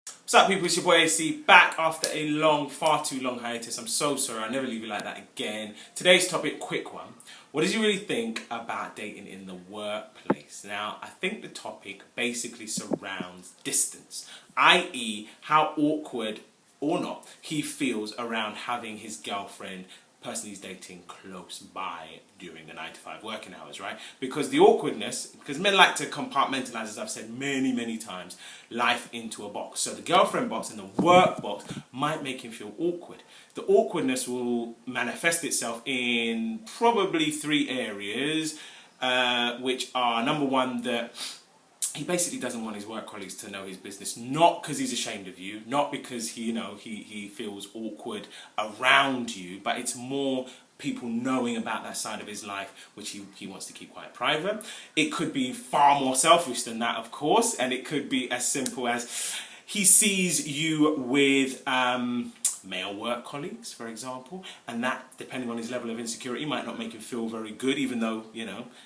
What's up, people? It's your boy AC, back after a far too long hiatus. I'm so sorry, I'll never leave you like that again. Today's topic, quick one. What did you really think about dating in the workplace? Now, I think the topic basically surrounds distance, i.e. how awkward or not he feels around having his girlfriend, person he's dating, close by during the 9 to 5 working hours, right? Because the awkwardness, because men like to compartmentalize, as I've said many times, life into a box. So the girlfriend box and the work box might make him feel awkward. The awkwardness will manifest itself in probably 3 areas, which are, number one, that he basically doesn't want his work colleagues to know his business, not because he's ashamed of you, not because he feels awkward around you, but it's more people knowing about that side of his life, which he wants to keep quite private. It could be far more selfish than that, of course, and it could be as simple as he sees you with male work colleagues, for example, and that, depending on his level of insecurity, might not make him feel very good, even though,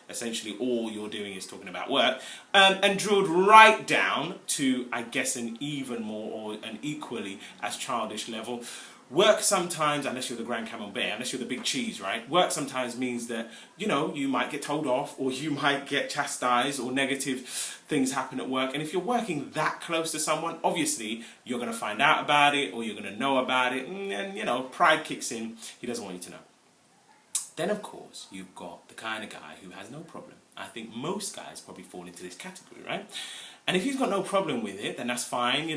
essentially all you're doing is talking about work, and drilled right down to, I guess, an even more or an equally as childish level. Work sometimes, unless you're the Grand Camembert, unless you're the big cheese, right? Work sometimes means that, you might get told off, or you might get chastised, or negative things happen at work. And if you're working that close to someone, obviously you're going to find out about it, or you're going to know about it, and pride kicks in. He doesn't want you to know. Then, of course, you've got the kind of guy who has no problem. I think most guys probably fall into this category, right? And if he's got no problem with it, then that's fine,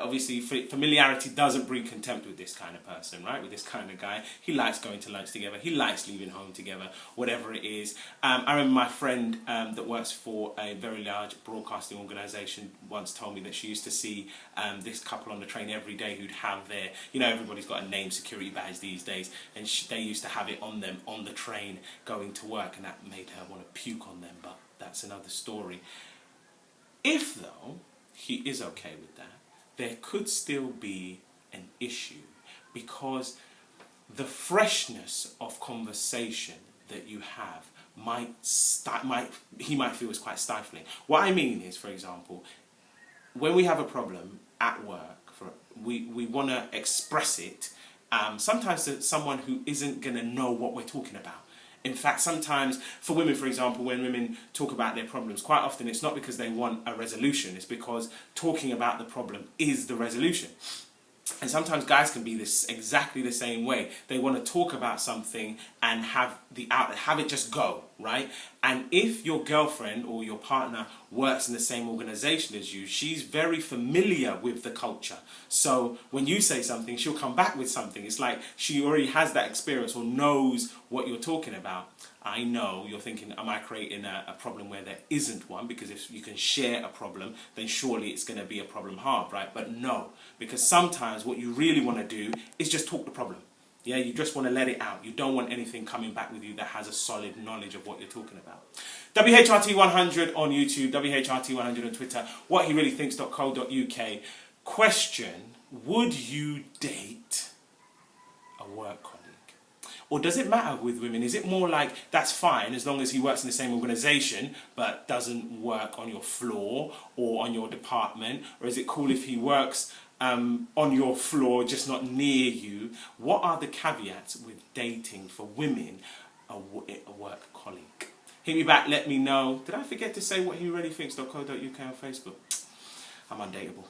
Obviously, familiarity doesn't breed contempt with this kind of person, right? With this kind of guy. He likes going to lunch together. He likes leaving home together, whatever it is. I remember my friend that works for a very large broadcasting organisation once told me that she used to see this couple on the train every day who'd have their, everybody's got a name security badge these days, and they used to have it on them on the train going to work, and that made her want to puke on them, but that's another story. If, though, he is okay with that, there could still be an issue, because the freshness of conversation that you have he might feel is quite stifling. What I mean is, for example, when we have a problem at work, we want to express it, sometimes to someone who isn't going to know what we're talking about. In fact, sometimes, for women, for example, when women talk about their problems, quite often it's not because they want a resolution, it's because talking about the problem is the resolution. And sometimes guys can be exactly the same way. They want to talk about something and have it just go, right? And if your girlfriend or your partner works in the same organisation as you, she's very familiar with the culture. So when you say something, she'll come back with something. It's like she already has that experience or knows what you're talking about. I know you're thinking, am I creating a problem where there isn't one? Because if you can share a problem, then surely it's going to be a problem halved, right? But no, because sometimes what you really want to do is just talk the problem. Yeah, you just want to let it out. You don't want anything coming back with you that has a solid knowledge of what you're talking about. WHRT100 on YouTube, WHRT100 on Twitter, whathereallythinks.co.uk. Question, would you date a work colleague? Or does it matter with women? Is it more like, that's fine as long as he works in the same organisation but doesn't work on your floor or on your department? Or is it cool if he works on your floor, just not near you? What are the caveats with dating for women, a work colleague? Hit me back, let me know. Did I forget to say whathereallythinks.co.uk on Facebook? I'm undateable.